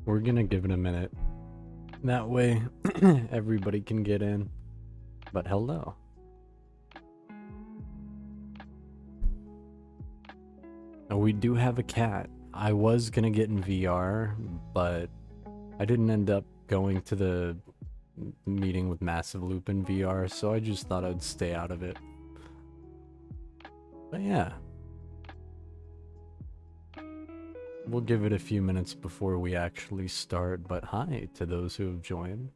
We're gonna give it a minute. That way, everybody can get in. But hello. Now, we do have a cat. I was gonna get in VR, but I didn't end up going to the meeting with Massive Loop in VR, so I just thought I'd stay out of it. But yeah. We'll give it a few minutes before we actually start, but hi to those who have joined.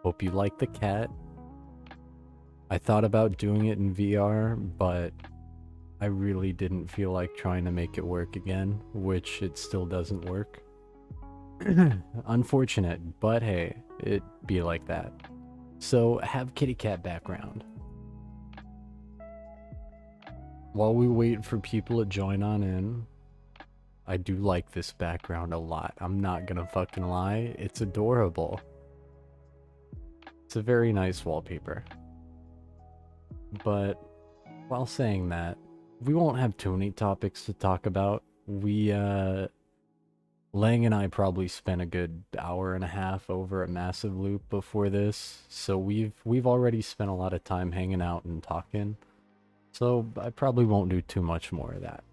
Hope you like the cat. I thought about doing it in VR, but I really didn't feel like trying to make it work again, which it still doesn't work. Unfortunate, but hey, it be like that. So, have kitty cat background. While we wait for people to join on in, I do like this background a lot. I'm not gonna fucking lie, it's adorable. It's a very nice wallpaper. But while saying that, we won't have too many topics to talk about. Lang and I probably spent a good hour and a half over at Massive Loop before this, so we've already spent a lot of time hanging out and talking. So I probably won't do too much more of that.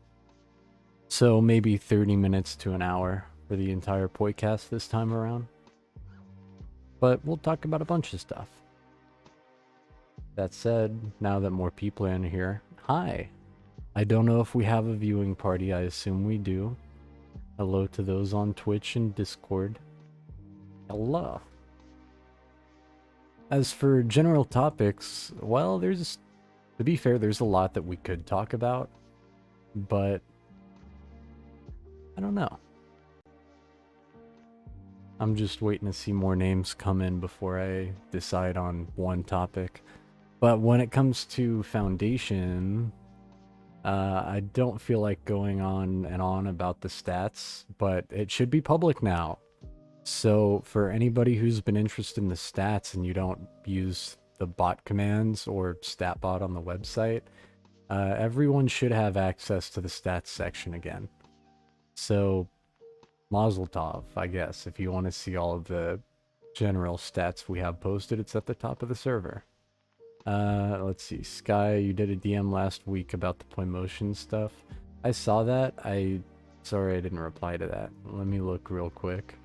So maybe 30 minutes to an hour for the entire Poicast this time around. But we'll talk about a bunch of stuff. That said, now that more people are in here, hi! I don't know if we have a viewing party, I assume we do. Hello to those on Twitch and Discord. Hello. As for general topics, well, to be fair, there's a lot that we could talk about, but I don't know. I'm just waiting to see more names come in before I decide on one topic. But when it comes to Foundation, I don't feel like going on and on about the stats, but it should be public now. So for anybody who's been interested in the stats and you don't use the bot commands or StatBot on the website, everyone should have access to the stats section again. So Mazel tov, I guess. If you want to see all of the general stats we have posted, it's at the top of the server. Let's see. Sky, you did a DM last week about the Playmotion stuff. I saw that. Sorry I didn't reply to that. Let me look real quick.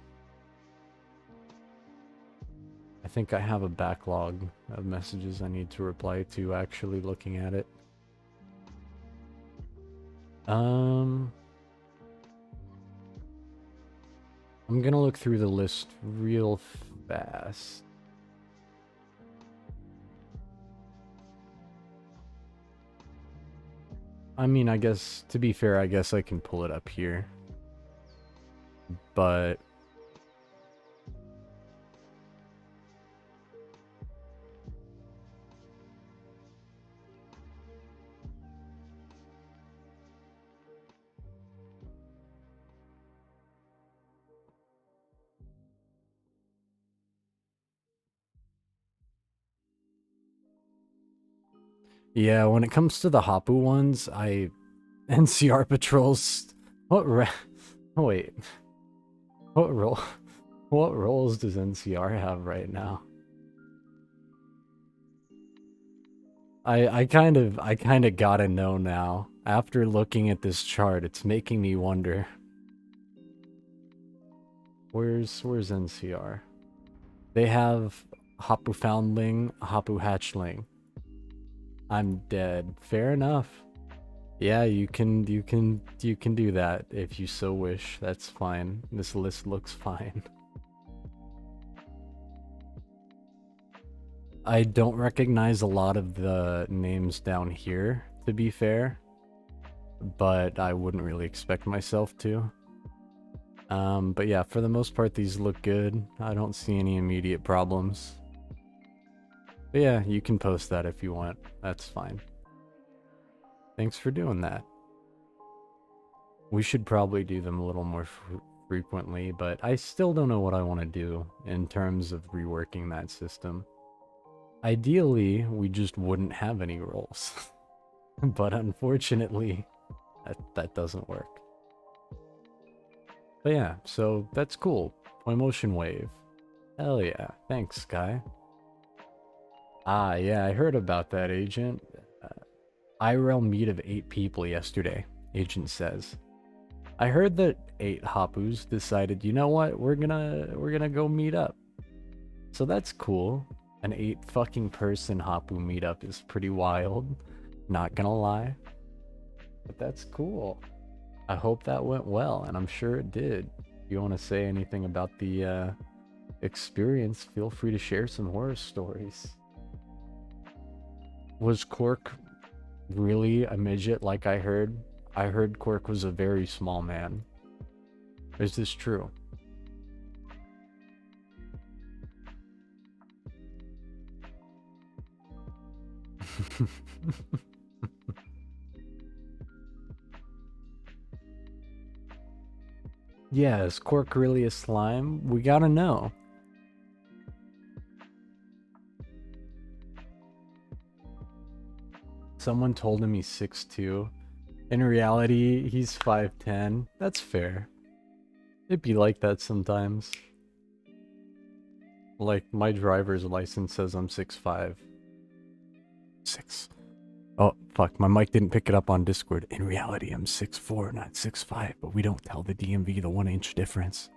I think I have a backlog of messages I need to reply to actually looking at it. I'm gonna look through the list real fast. I mean, I guess, to be fair, I guess I can pull it up here. But yeah, when it comes to the Hapu ones, NCR patrols. Wait. What role? What roles does NCR have right now? I kind of gotta know now. After looking at this chart, it's making me wonder. Where's NCR? They have Hapu Foundling, Hapu Hatchling. I'm dead. Fair enough. Yeah, you can do that if you so wish. That's fine. This list looks fine. I don't recognize a lot of the names down here, to be fair, but I wouldn't really expect myself to. But yeah, for the most part, these look good. I don't see any immediate problems. But yeah, you can post that if you want. That's fine. Thanks for doing that. We should probably do them a little more frequently, but I still don't know what I want to do in terms of reworking that system. Ideally, we just wouldn't have any roles. But unfortunately, that doesn't work. But yeah, so that's cool. Emotion Wave. Hell yeah. Thanks, Sky. Ah, yeah, I heard about that, Agent. IRL meet of 8 people yesterday, Agent says. I heard that 8 Hapus decided, you know what, we're gonna go meet up. So that's cool. An 8 fucking person Hapu meetup is pretty wild. Not gonna lie. But that's cool. I hope that went well, and I'm sure it did. If you want to say anything about the experience, feel free to share some horror stories. Was Cork really a midget like I heard? I heard Cork was a very small man. Is this true? Yeah, is Cork really a slime? We gotta know. Someone told him he's 6'2". In reality, he's 5'10". That's fair. It'd be like that sometimes. Like, my driver's license says I'm 6'5". 6. Oh, fuck, my mic didn't pick it up on Discord. In reality, I'm 6'4", not 6'5", but we don't tell the DMV the 1-inch difference.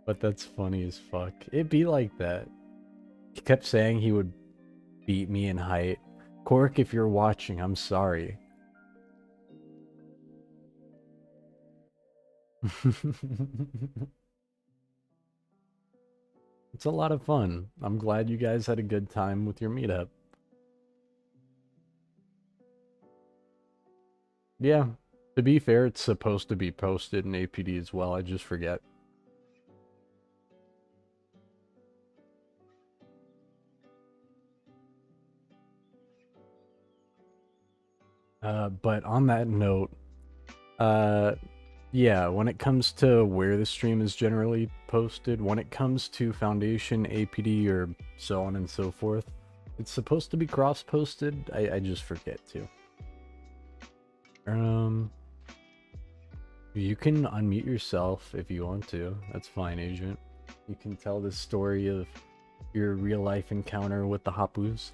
But that's funny as fuck. It'd be like that. He kept saying he would beat me in height. Cork, if you're watching, I'm sorry. It's a lot of fun. I'm glad you guys had a good time with your meetup. Yeah, to be fair, it's supposed to be posted in APD as well. I just forget. But on that note, yeah, when it comes to where the stream is generally posted, when it comes to Foundation, APD, or so on and so forth, it's supposed to be cross-posted. I just forget to. You can unmute yourself if you want to. That's fine, Agent. You can tell the story of your real-life encounter with the Hapus.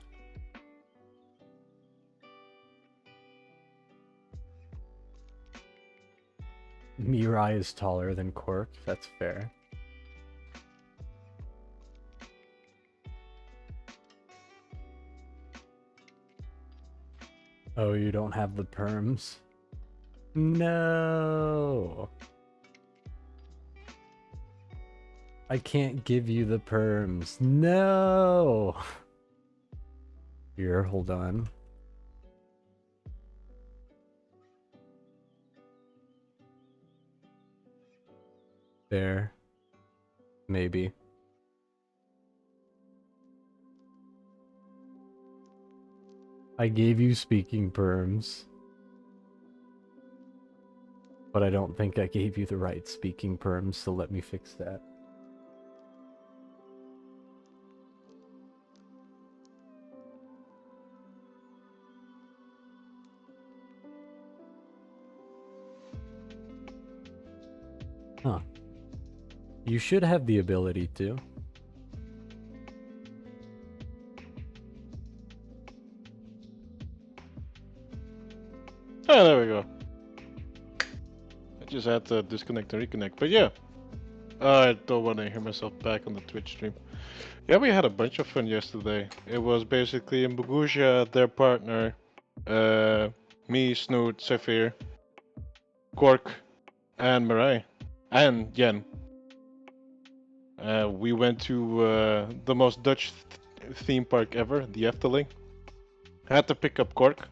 Mirai is taller than Cork. That's fair. Oh, you don't have the perms? No! I can't give you the perms. No! Here, hold on. There. Maybe. I gave you speaking perms. But I don't think I gave you the right speaking perms, so let me fix that. Huh. You should have the ability to. Oh, there we go. I just had to disconnect and reconnect, but yeah. I don't want to hear myself back on the Twitch stream. Yeah, we had a bunch of fun yesterday. It was basically Mbuguja, their partner, me, Snoot, Zephyr, Quark, and Mirai, and Yen. We went to the most Dutch theme park ever, the Efteling. I had to pick up Quark.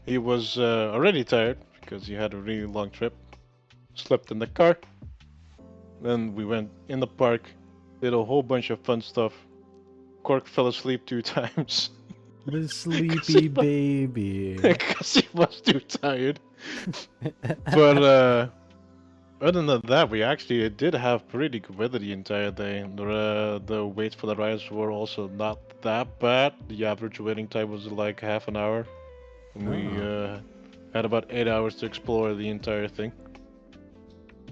He was already tired because he had a really long trip. Slept in the car. Then we went in the park, did a whole bunch of fun stuff. Cork fell asleep 2 times. The sleepy baby. Because he was too tired. But other than that, we actually did have pretty good weather the entire day. The waits for the rides were also not that bad. The average waiting time was like half an hour. And we had about 8 hours to explore the entire thing.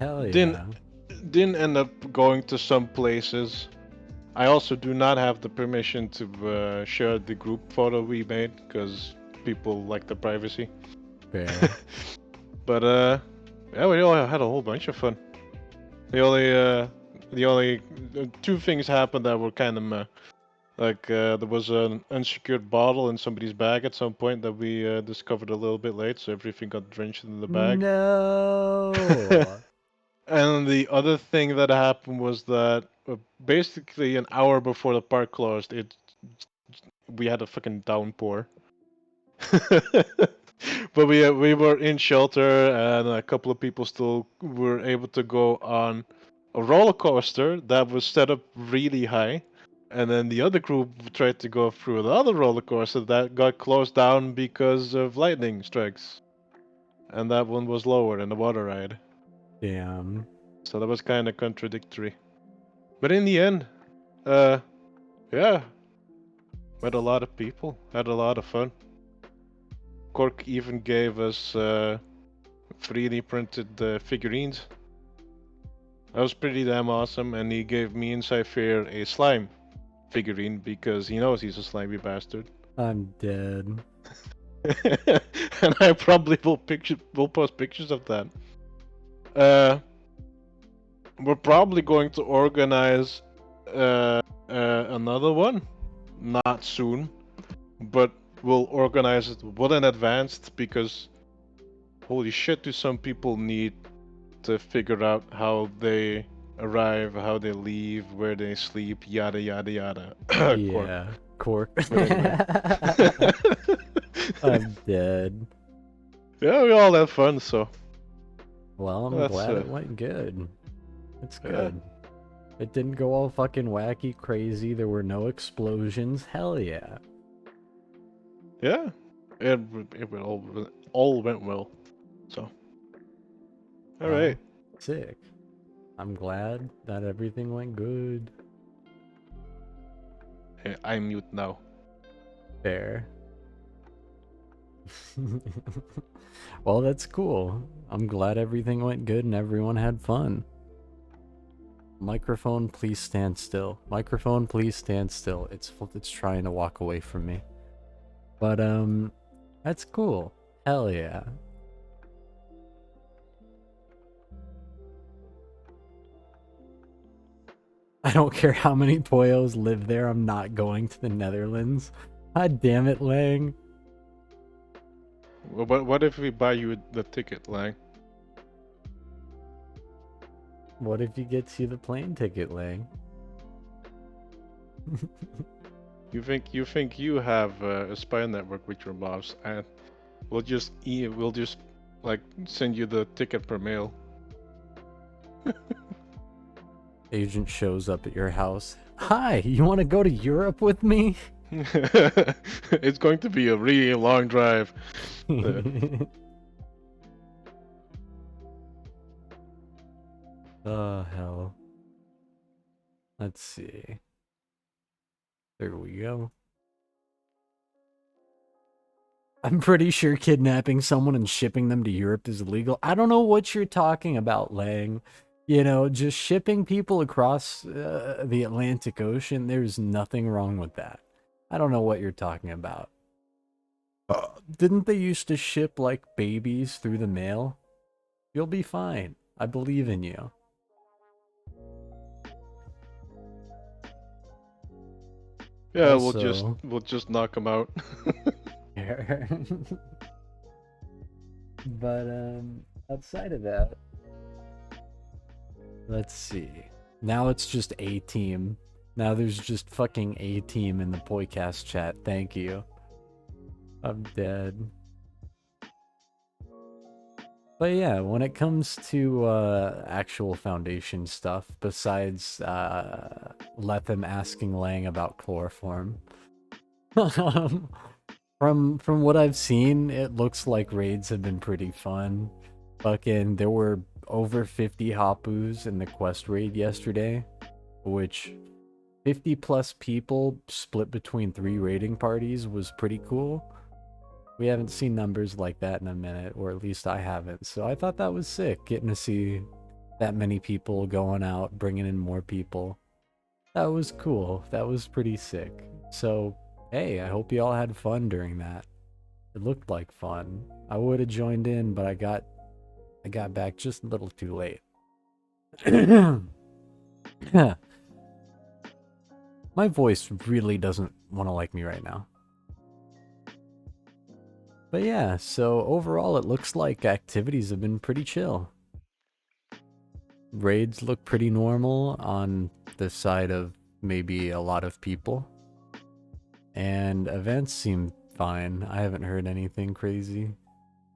Hell Didn't yeah. didn't end up going to some places. I also do not have the permission to share the group photo we made because people like the privacy. Fair. But yeah, we all had a whole bunch of fun. The only two things happened that were kind of meh. Like there was an unsecured bottle in somebody's bag at some point that we discovered a little bit late, so everything got drenched in the bag. No. And the other thing that happened was that basically an hour before the park closed, it we had a fucking downpour. But we were in shelter, and a couple of people still were able to go on a roller coaster that was set up really high. And then the other group tried to go through the other roller coaster that got closed down because of lightning strikes. And that one was lower than the water ride. Damn. So that was kind of contradictory. But in the end, uh, yeah, met a lot of people, had a lot of fun. Cork even gave us 3D printed figurines. That was pretty damn awesome, and he gave me and Cypher a slime figurine because he knows he's a slimy bastard. I'm dead. And I probably will post pictures of that. We're probably going to organize another one, not soon, but we'll organize it well in advance because holy shit, do some people need to figure out how they arrive, how they leave, where they sleep, yada yada yada. Cork. Yeah. Cork. But anyway. I'm dead. Yeah, we all had fun, so Well, I'm that's glad it went good. It's yeah. good. It didn't go all fucking wacky crazy. There were no explosions. Hell yeah. Yeah. It all went well. So all Well, right. sick. I'm glad that everything went good. I mute now. Fair. Well, that's cool. I'm glad everything went good and everyone had fun. Microphone, please stand still. Microphone, please stand still. It's trying to walk away from me. But that's cool. Hell yeah. I don't care how many Poyos live there. I'm not going to the Netherlands. God damn it, Lang. Well, what if we buy you the ticket, Lang? What if he gets you the plane ticket, Lang? You think you have a spy network with your boss, and we'll just like send you the ticket per mail. Agent shows up at your house. Hi, you want to go to Europe with me? It's going to be a really long drive. Oh, hell. Let's see. There we go. I'm pretty sure kidnapping someone and shipping them to Europe is illegal. I don't know what you're talking about, Lang. You know, just shipping people across the Atlantic Ocean, there's nothing wrong with that. I don't know what you're talking about. Didn't they used to ship, like, babies through the mail? You'll be fine. I believe in you. Yeah, Also, we'll just knock them out. but outside of that, let's see. Now it's just A team. Now there's just fucking A team in the Poicast chat. Thank you. I'm dead. But yeah, when it comes to actual Foundation stuff, besides Lethem asking Lang about chloroform, from what I've seen, it looks like raids have been pretty fun. Fucking, there were over 50 Hapus in the quest raid yesterday, which 50 plus people split between 3 raiding parties was pretty cool. We haven't seen numbers like that in a minute, or at least I haven't. So I thought that was sick, getting to see that many people going out, bringing in more people. That was cool. That was pretty sick. So, hey, I hope you all had fun during that. It looked like fun. I would have joined in, but I got back just a little too late. My voice really doesn't want to like me right now. But yeah, so overall it looks like activities have been pretty chill. Raids look pretty normal on the side of maybe a lot of people. And events seem fine. I haven't heard anything crazy.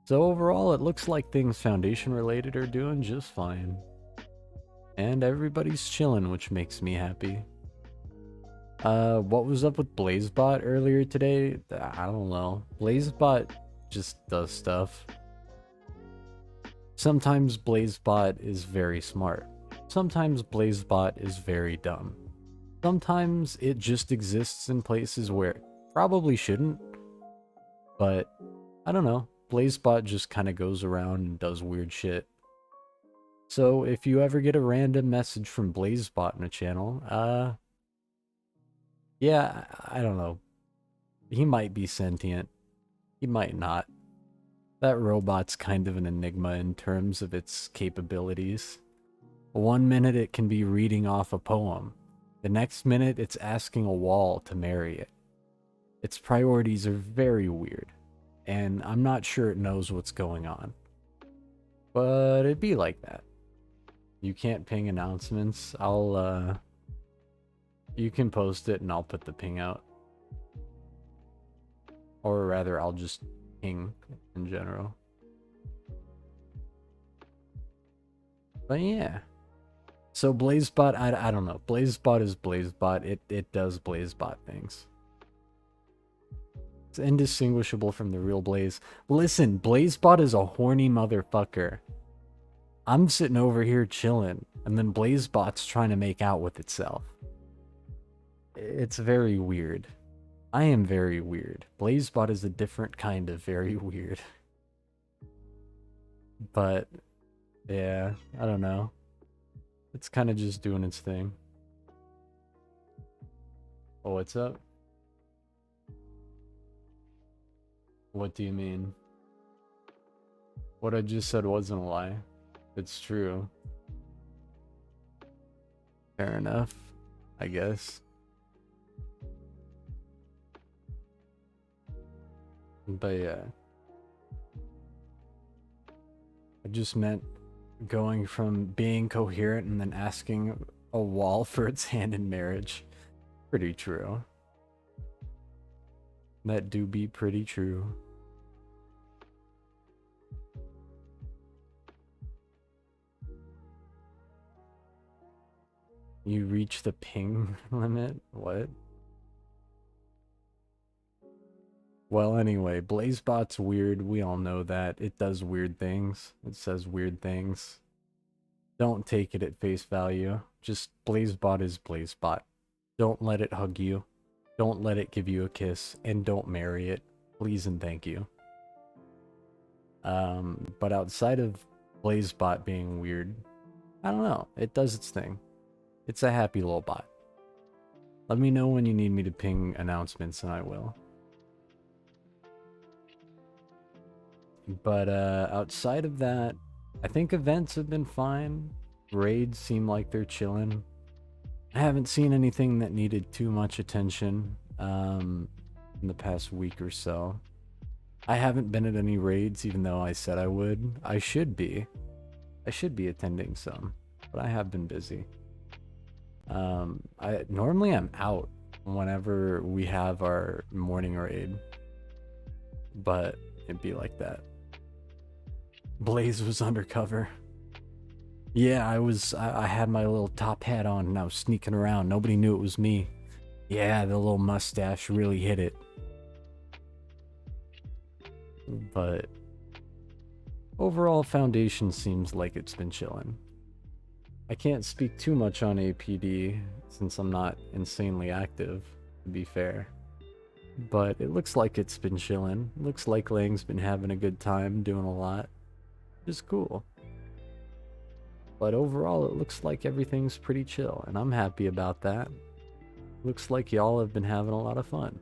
So overall it looks like things Foundation related are doing just fine. And everybody's chilling, which makes me happy. What was up with BlazeBot earlier today? I don't know. BlazeBot just does stuff. Sometimes BlazeBot is very smart. Sometimes BlazeBot is very dumb. Sometimes it just exists in places where it probably shouldn't. But, I don't know. BlazeBot just kind of goes around and does weird shit. So, if you ever get a random message from BlazeBot in a channel, yeah, I don't know. He might be sentient. He might not. That robot's kind of an enigma in terms of its capabilities. 1 minute it can be reading off a poem. The next minute it's asking a wall to marry it. Its priorities are very weird, and I'm not sure it knows what's going on. But it'd be like that. You can't ping announcements. You can post it and I'll put the ping out. Or rather, I'll just ping in general. But yeah. So BlazeBot, I don't know. BlazeBot is BlazeBot. It does BlazeBot things. It's indistinguishable from the real Blaze. Listen, BlazeBot is a horny motherfucker. I'm sitting over here chilling, and then BlazeBot's trying to make out with itself. It's very weird. I am very weird. BlazeBot is a different kind of very weird. But, yeah, I don't know. It's kind of just doing its thing. Oh, what's up? What do you mean? What I just said wasn't a lie. It's true. Fair enough, I guess. But yeah. I just meant going from being coherent and then asking a wall for its hand in marriage. Pretty true. That do be pretty true. You reach the ping limit? What? Well, anyway, BlazeBot's weird. We all know that. It does weird things. It says weird things. Don't take it at face value. Just BlazeBot is BlazeBot. Don't let it hug you. Don't let it give you a kiss. And don't marry it. Please and thank you. But outside of BlazeBot being weird, I don't know. It does its thing. It's a happy little bot. Let me know when you need me to ping announcements and I will. But outside of that, I think events have been fine. Raids seem like they're chilling. I haven't seen anything that needed too much attention in the past week or so. I haven't been at any raids, even though I said I would. I should be. I should be attending some, but I have been busy. Normally I'm out whenever we have our morning raid, but it'd be like that. Blaze was undercover. Yeah, I had my little top hat on and I was sneaking around. Nobody knew it was me. Yeah, the little mustache really hit it. But overall, Foundation seems like it's been chilling. I can't speak too much on APD since I'm not insanely active, to be fair. But it looks like it's been chilling. Looks like Lang's been having a good time, doing a lot. Which is cool. But overall, it looks like everything's pretty chill, and I'm happy about that. Looks like y'all have been having a lot of fun.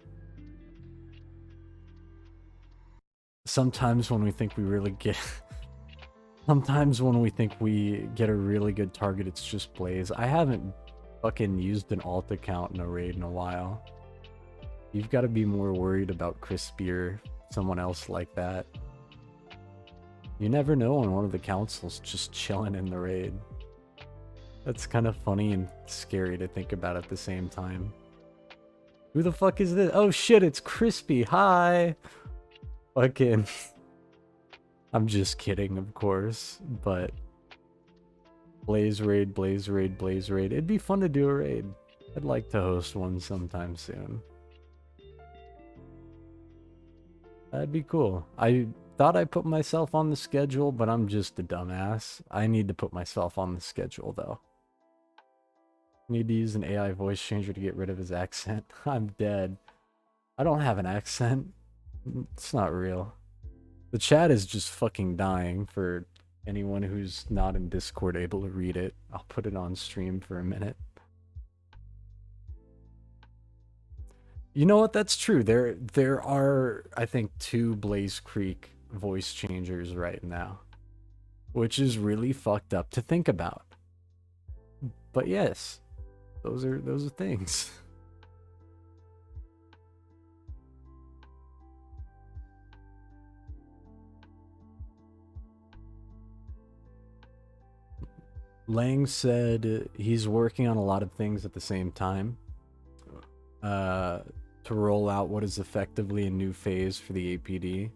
Sometimes when we think we really get... Sometimes when we think we get a really good target, it's just Blaze. I haven't fucking used an alt account in a raid in a while. You've got to be more worried about Crispy or someone else like that. You never know when one of the council's just chilling in the raid. That's kind of funny and scary to think about at the same time. Who the fuck is this? Oh shit, it's Crispy. Hi. Fucking... I'm just kidding, of course, but... Blaze raid, Blaze raid, Blaze raid. It'd be fun to do a raid. I'd like to host one sometime soon. That'd be cool. I thought I put myself on the schedule, but I'm just a dumbass. I need to put myself on the schedule, though. Need to use an AI voice changer to get rid of his accent. I'm dead. I don't have an accent. It's not real. The chat is just fucking dying for anyone who's not in Discord able to read it. I'll put it on stream for a minute. You know what? That's true. There are, I think, 2 Blaze Creek voice changers right now, which is really fucked up to think about. But yes, those are things. Lang said he's working on a lot of things at the same time to roll out what is effectively a new phase for the APD,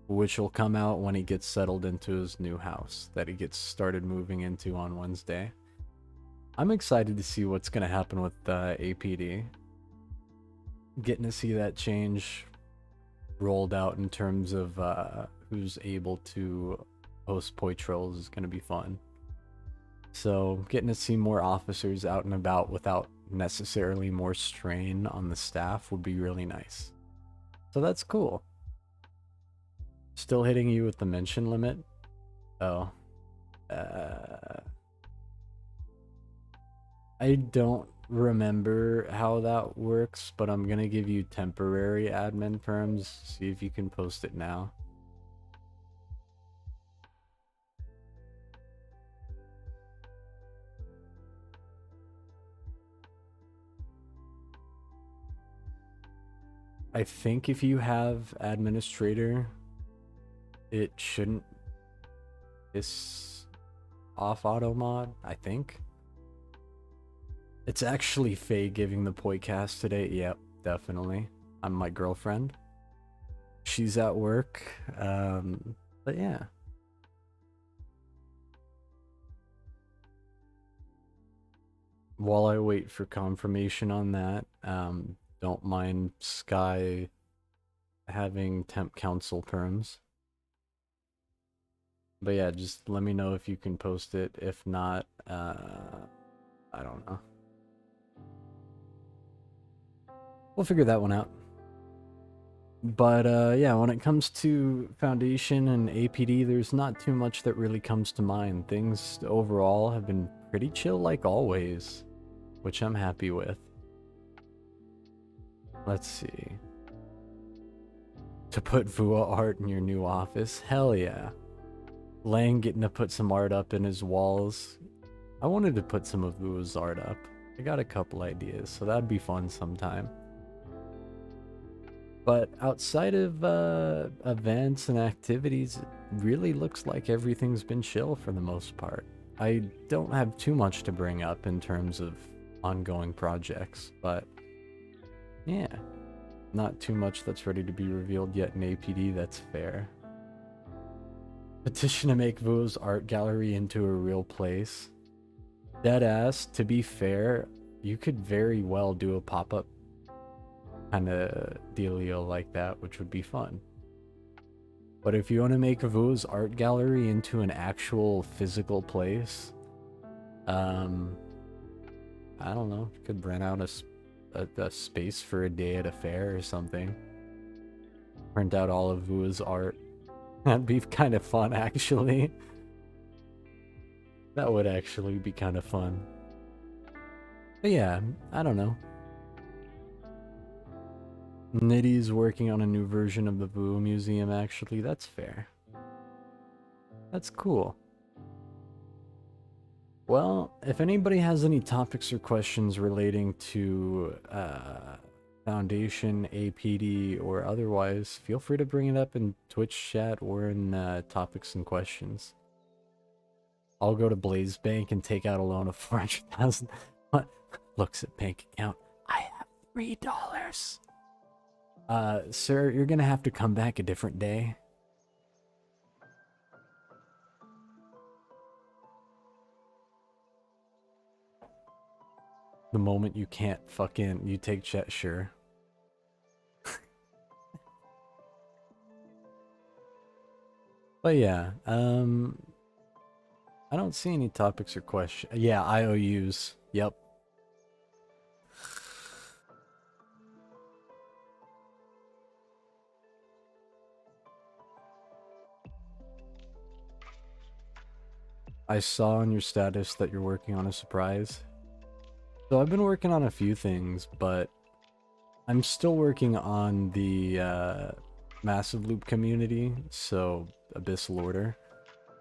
which will come out when he gets settled into his new house that he gets started moving into on Wednesday. I'm excited to see what's going to happen with APD. Getting to see that change rolled out in terms of who's able to host Poitrolls is going to be fun. So getting to see more officers out and about without necessarily more strain on the staff would be really nice. So that's cool. Still hitting you with the mention limit? Oh. I don't remember how that works, but I'm gonna give you temporary admin perms. See if you can post it now. I think if you have administrator, it shouldn't piss off auto mod, I think. It's actually Faye giving the Poicast today. Yep, definitely. I'm my girlfriend. She's at work. But yeah. While I wait for confirmation on that, don't mind Sky having temp council perms. But yeah, just let me know if you can post it. If not, I don't know. We'll figure that one out. But yeah, when it comes to Foundation and APD, there's not too much that really comes to mind. Things overall have been pretty chill like always, which I'm happy with. Let's see. To put Vua art in your new office? Hell yeah. Lang getting to put some art up in his walls. I wanted to put some of Vua's art up. I got a couple ideas, so that'd be fun sometime. But outside of events and activities, it really looks like everything's been chill for the most part. I don't have too much to bring up in terms of ongoing projects, but yeah, not too much that's ready to be revealed yet in APD, that's fair. Petition to make Vua's art gallery into a real place. Deadass, to be fair, you could very well do a pop-up kind of dealio like that, which would be fun. But if you want to make Vua's art gallery into an actual physical place, I don't know, you could rent out a space for a day at a fair or something. Print out all of Vua's art. That'd be kind of fun, actually. That would actually be kind of fun. But yeah, I don't know. Nitty's working on a new version of the Boo Museum, actually. That's fair. That's cool. Well, if anybody has any topics or questions relating to Foundation, APD, or otherwise, feel free to bring it up in Twitch chat or in topics and questions. I'll go to Blaze Bank and take out a loan of 400,000. What? Looks at bank account. I have $3. Sir, you're gonna have to come back a different day. The moment you can't fucking, you take chat, sure. But yeah, I don't see any topics or questions. Yeah, IOUs. Yep. I saw on your status that you're working on a surprise. So I've been working on a few things, but I'm still working on the Massive Loop community, so Abyssal Order.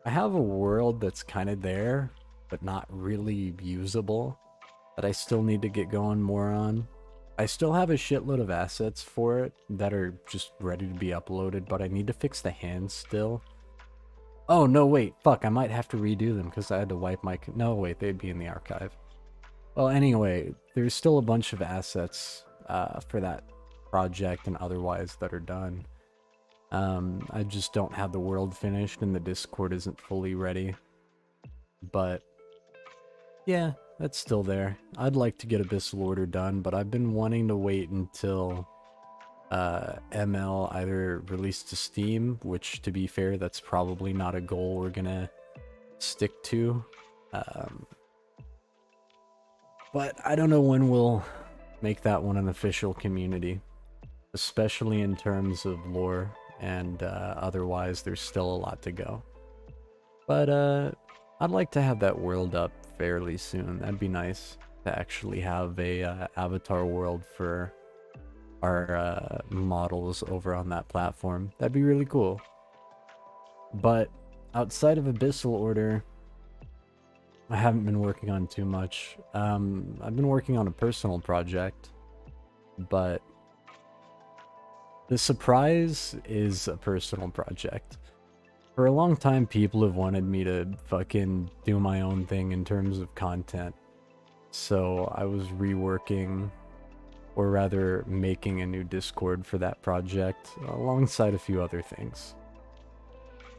I have a world that's kind of there, but not really usable, that I still need to get going more on. I still have a shitload of assets for it that are just ready to be uploaded, but I need to fix the hands still. Oh, no, wait, fuck, I might have to redo them because I had to wipe my... No, wait, they'd be in the archive. Well, anyway, there's still a bunch of assets for that project and otherwise that are done. I just don't have the world finished and the Discord isn't fully ready. But, yeah, that's still there. I'd like to get Abyssal Order done, but I've been wanting to wait until ML either released to Steam, which, to be fair, that's probably not a goal we're gonna stick to. But I don't know when we'll make that one an official community, especially in terms of lore, and otherwise there's still a lot to go. But I'd like to have that world up fairly soon. That'd be nice to actually have a avatar world for our models over on that platform. That'd be really cool. But outside of Abyssal Order, I haven't been working on too much. I've been working on a personal project, but the surprise is a personal project. For a long time, people have wanted me to fucking do my own thing in terms of content. So I was reworking, or rather making a new Discord for that project, alongside a few other things.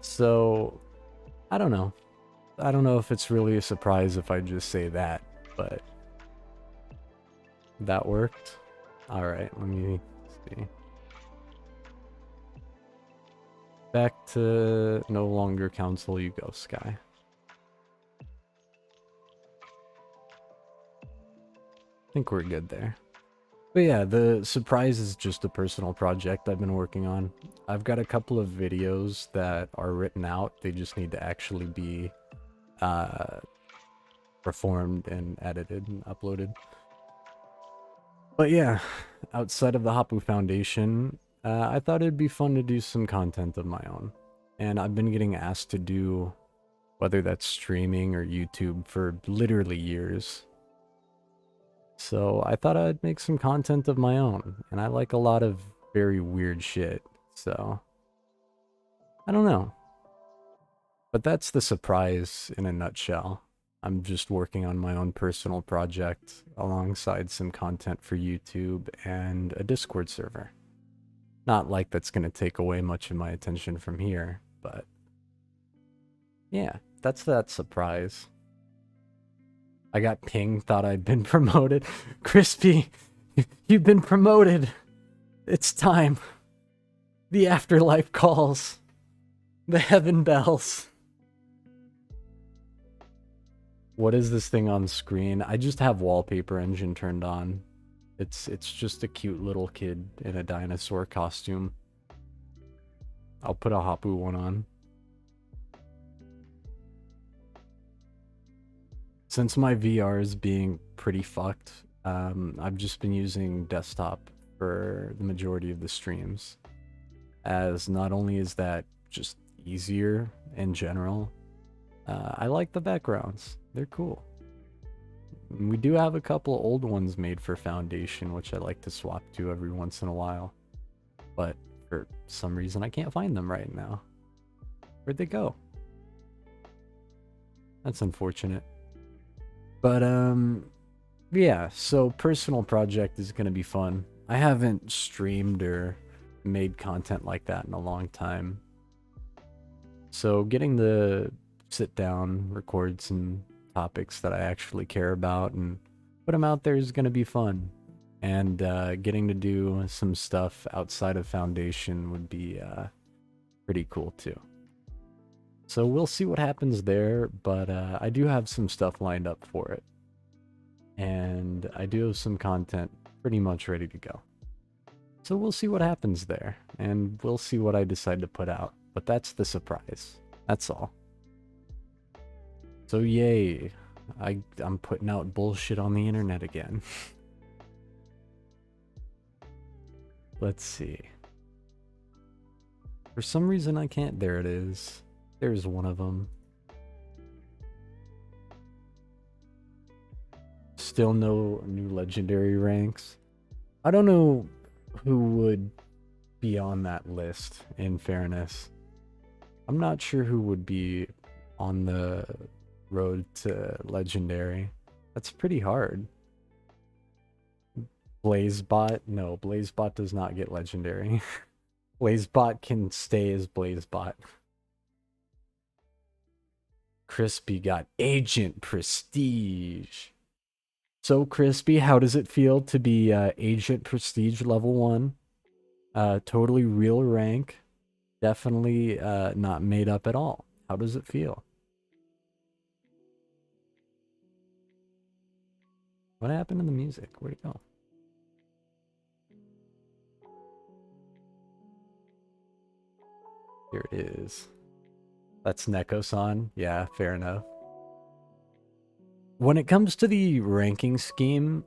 So, I don't know. I don't know if it's really a surprise if I just say that, but that worked. Alright, let me see. Back to no longer counsel you go, Sky. I think we're good there. But yeah, the surprise is just a personal project I've been working on. I've got a couple of videos that are written out. They just need to actually be performed and edited and uploaded. But yeah, outside of the Hapu Foundation, I thought it'd be fun to do some content of my own. And I've been getting asked to do, whether that's streaming or YouTube, for literally years. So I thought I'd make some content of my own. And I like a lot of very weird shit, so I don't know. But that's the surprise in a nutshell. I'm just working on my own personal project alongside some content for YouTube and a Discord server. Not like that's going to take away much of my attention from here, but yeah, that's that surprise. I got pinged, thought I'd been promoted. Crispy, you've been promoted. It's time. The afterlife calls. The heaven bells. What is this thing on screen? I just have wallpaper engine turned on. It's just a cute little kid in a dinosaur costume. I'll put a Hapu one on. since my VR is being pretty fucked, I've just been using desktop for the majority of the streams. As not only is that just easier in general, I like the backgrounds. They're cool. We do have a couple old ones made for Foundation, which I like to swap to every once in a while. But for some reason, I can't find them right now. Where'd they go? That's unfortunate. But, yeah, so personal project is going to be fun. I haven't streamed or made content like that in a long time. So getting to sit down, record some topics that I actually care about and put them out there is going to be fun. And getting to do some stuff outside of Foundation would be pretty cool too. So we'll see what happens there, but I do have some stuff lined up for it. And I do have some content pretty much ready to go. So we'll see what happens there, and we'll see what I decide to put out. But that's the surprise. That's all. So yay, I'm putting out bullshit on the internet again. Let's see. For some reason I can't. There it is. There's one of them. Still no new legendary ranks. I don't know who would be on that list, in fairness. I'm not sure who would be on the road to legendary. That's pretty hard. Blazebot? No, Blazebot does not get legendary. Blazebot can stay as Blazebot. Crispy got Agent Prestige. So Crispy, how does it feel to be Agent Prestige level 1? Totally real rank. Definitely not made up at all. How does it feel? What happened to the music? Where'd it go? Here it is. That's Neko-san. Yeah, fair enough. When it comes to the ranking scheme,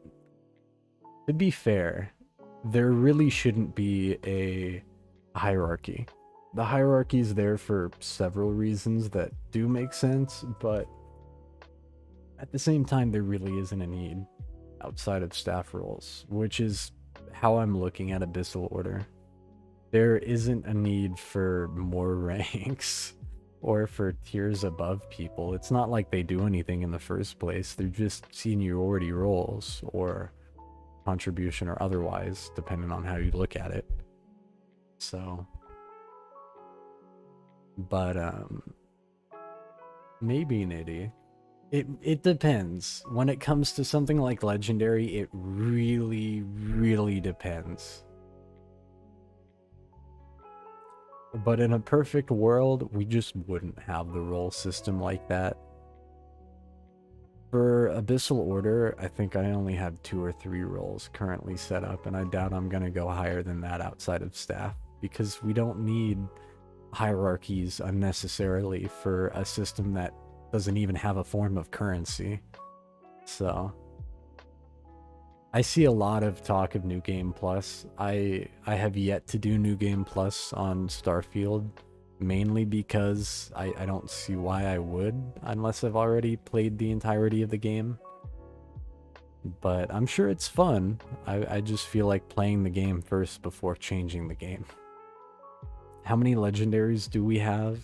to be fair, there really shouldn't be a hierarchy. The hierarchy is there for several reasons that do make sense, but at the same time, there really isn't a need outside of staff roles, which is how I'm looking at Abyssal Order. There isn't a need for more ranks or for tiers above people. It's not like they do anything in the first place. They're just seniority roles or contribution or otherwise, depending on how you look at it. So, but maybe Nitty. It depends. When it comes to something like legendary, it really depends. But in a perfect world, we just wouldn't have the role system like that. For Abyssal Order, I think I only have 2 or 3 roles currently set up, and I doubt I'm going to go higher than that outside of staff, because we don't need hierarchies unnecessarily for a system that doesn't even have a form of currency. So I see a lot of talk of New Game Plus. I have yet to do New Game Plus on Starfield, mainly because I don't see why I would, unless I've already played the entirety of the game. But I'm sure it's fun. I just feel like playing the game first before changing the game. How many legendaries do we have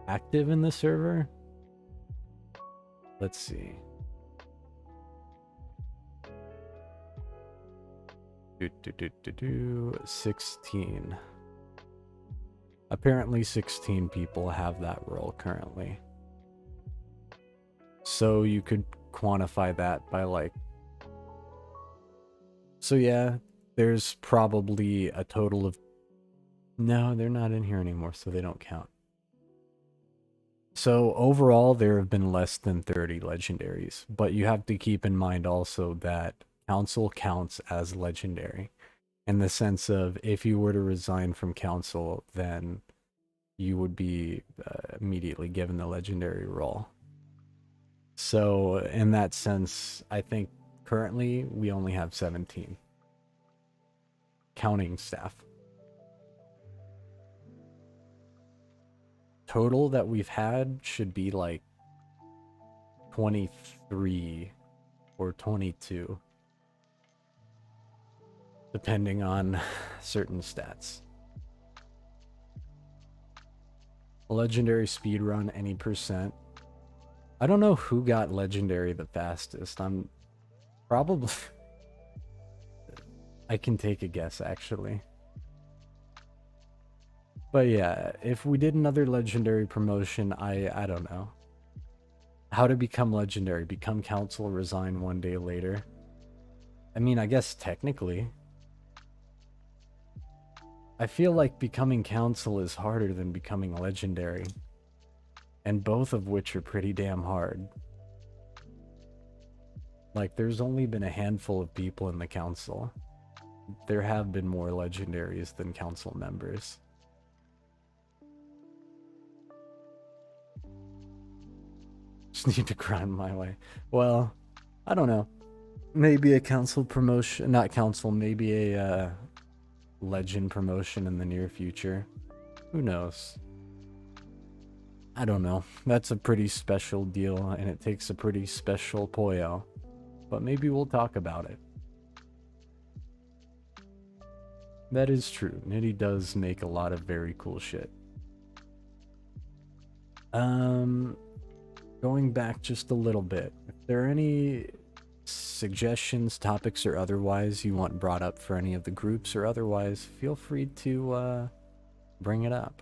active in the server? Let's see. 16. Apparently 16 people have that role currently. So you could quantify that by like... So yeah, there's probably a total of... No, they're not in here anymore, so they don't count. So overall, there have been less than 30 legendaries, but you have to keep in mind also that council counts as legendary, in the sense of if you were to resign from council, then you would be immediately given the legendary role. So in that sense, I think currently we only have 17, counting staff. Total that we've had should be like 23 or 22, depending on certain stats. Legendary speedrun any percent. I don't know who got legendary the fastest. I'm probably... I can take a guess, actually. But yeah, if we did another legendary promotion, I don't know. How to become legendary? Become council, resign one day later. I mean, I guess technically. I feel like becoming council is harder than becoming legendary. And both of which are pretty damn hard. Like, there's only been a handful of people in the council. There have been more legendaries than council members. Just need to grind my way. Well, I don't know. Maybe a council promotion, not council, maybe a legend promotion in the near future. Who knows? I don't know. That's a pretty special deal, and it takes a pretty special Poyo. But maybe we'll talk about it. That is true. Nitty does make a lot of very cool shit. Going back just a little bit, if there are any suggestions, topics, or otherwise you want brought up for any of the groups or otherwise, feel free to bring it up.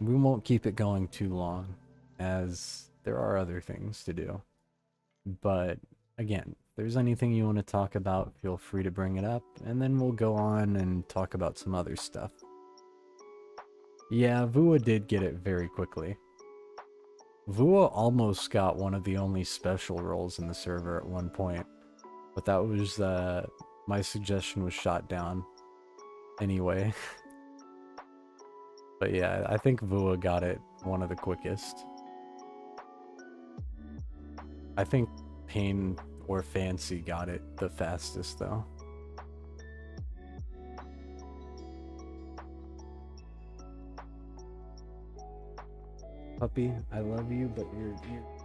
We won't keep it going too long, as there are other things to do. But again, if there's anything you want to talk about, feel free to bring it up, and then we'll go on and talk about some other stuff. Yeah, Vua did get it very quickly. Vua almost got one of the only special roles in the server at one point, but that was, my suggestion was shot down anyway. But yeah, I think Vua got it one of the quickest. I think Pain or Fancy got it the fastest, though. Puppy, I love you, but you're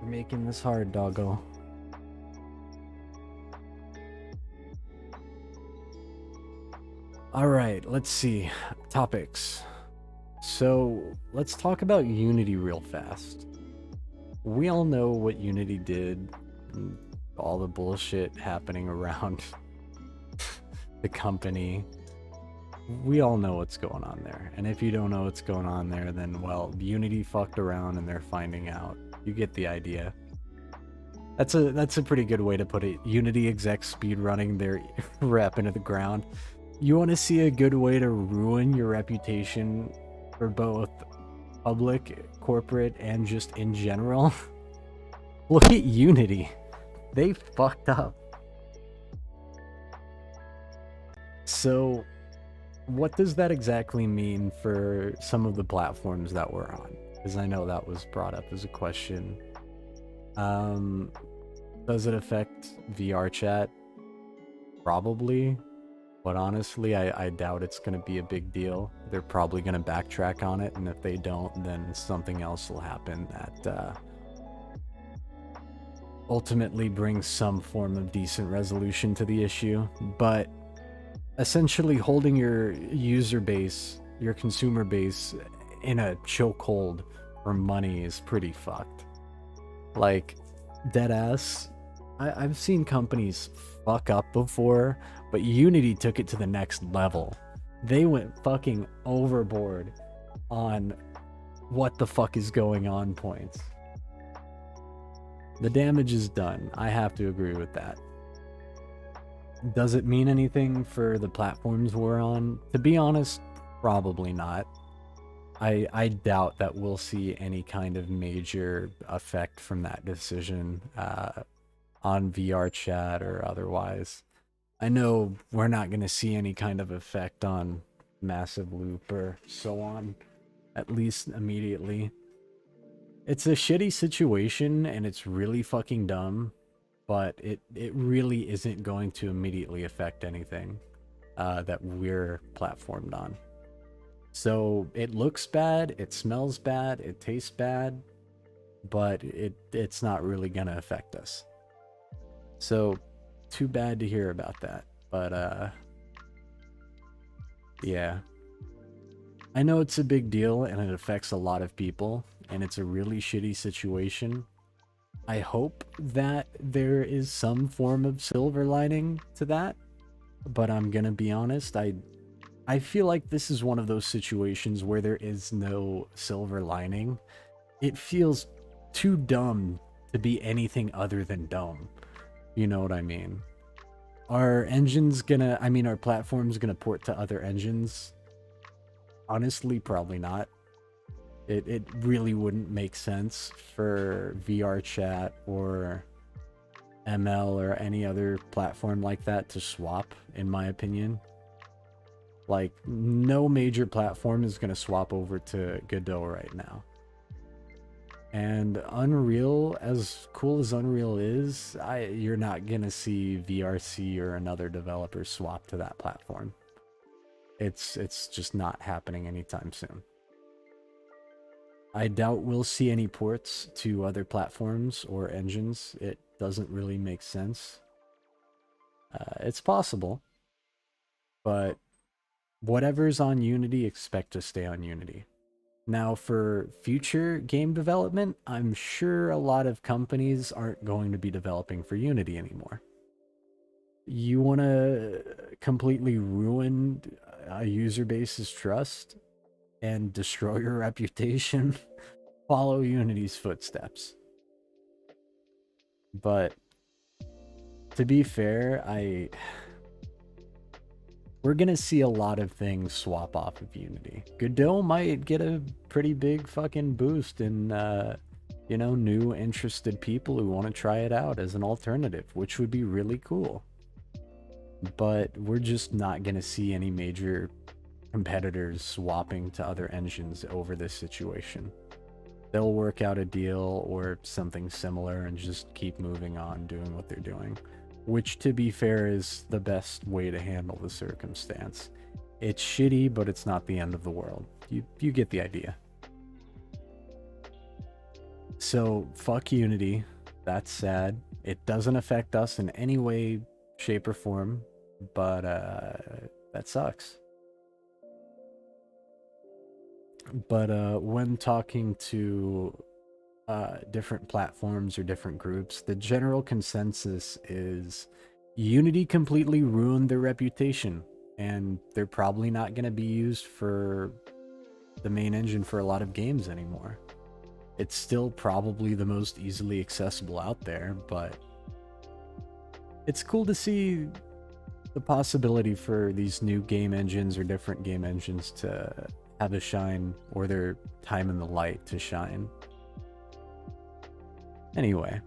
making this hard, doggo. Alright, let's see. Topics. So, let's talk about Unity real fast. We all know what Unity did, and all the bullshit happening around the company. We all know what's going on there. And if you don't know what's going on there, then, well, Unity fucked around and they're finding out. You get the idea. That's a pretty good way to put it. Unity execs speedrunning their rep into the ground. You want to see a good way to ruin your reputation for both public, corporate, and just in general? Look at Unity. They fucked up. So, what does that exactly mean for some of the platforms that we're on? Because I know that was brought up as a question. Does it affect VR chat? Probably. But honestly, I doubt it's going to be a big deal. They're probably going to backtrack on it, and if they don't, then something else will happen that ultimately brings some form of decent resolution to the issue. But essentially holding your user base, your consumer base, in a chokehold for money is pretty fucked. Like, deadass, I've seen companies fuck up before, but Unity took it to the next level. They went fucking overboard on what the fuck is going on points. The damage is done. I have to agree with that. Does it mean anything for the platforms we're on? To be honest, probably not. I doubt that we'll see any kind of major effect from that decision on VR chat or otherwise. I know we're not going to see any kind of effect on Massive Loop or so on, at least immediately. It's a shitty situation and it's really fucking dumb, but it really isn't going to immediately affect anything that we're platformed on. So it looks bad, it smells bad, it tastes bad, but it's not really gonna affect us. So too bad to hear about that. But yeah. I know it's a big deal and it affects a lot of people and it's a really shitty situation. I hope that there is some form of silver lining to that, but I'm gonna be honest, I feel like this is one of those situations where there is no silver lining. It feels too dumb to be anything other than dumb. You know what I mean? Our platform's gonna port to other engines? Honestly, probably not. It really wouldn't make sense for VR chat or ML or any other platform like that to swap, in my opinion. Like, no major platform is going to swap over to Godot right now. And Unreal, as cool as Unreal is, you're not going to see VRC or another developer swap to that platform. It's just not happening anytime soon. I doubt we'll see any ports to other platforms or engines. It doesn't really make sense. It's possible, but whatever's on Unity, expect to stay on Unity. Now, for future game development, I'm sure a lot of companies aren't going to be developing for Unity anymore. You want to completely ruin a user base's trust and destroy your reputation? Follow Unity's footsteps. But to be fair, we're gonna see a lot of things swap off of Unity. Godot might get a pretty big fucking boost in, new interested people who want to try it out as an alternative, which would be really cool. But we're just not gonna see any major competitors swapping to other engines over this situation. They'll work out a deal or something similar and just keep moving on doing what they're doing. Which, to be fair, is the best way to handle the circumstance. It's shitty, but it's not the end of the world. You get the idea. So, fuck Unity. That's sad. It doesn't affect us in any way, shape, or form, but that sucks. But when talking to different platforms or different groups, the general consensus is Unity completely ruined their reputation, and they're probably not going to be used for the main engine for a lot of games anymore. It's still probably the most easily accessible out there, but it's cool to see the possibility for these new game engines or different game engines to have a shine, or their time in the light to shine. Anyway,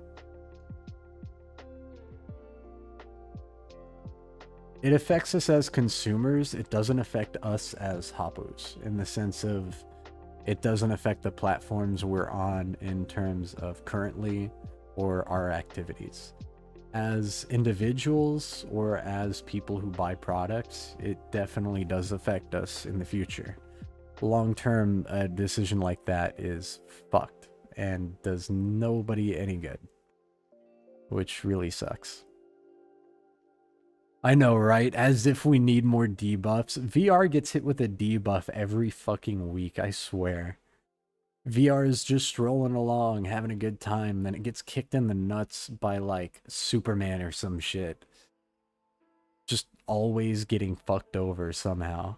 it affects us as consumers. It doesn't affect us as hapus, in the sense of it doesn't affect the platforms we're on in terms of currently or our activities. As individuals or as people who buy products, it definitely does affect us in the future. Long term, a decision like that is fucked and does nobody any good, which really sucks. I know, right? As if we need more debuffs. VR gets hit with a debuff every fucking week, I swear. VR is just strolling along, having a good time, then it gets kicked in the nuts by, like, Superman or some shit. Just always getting fucked over somehow.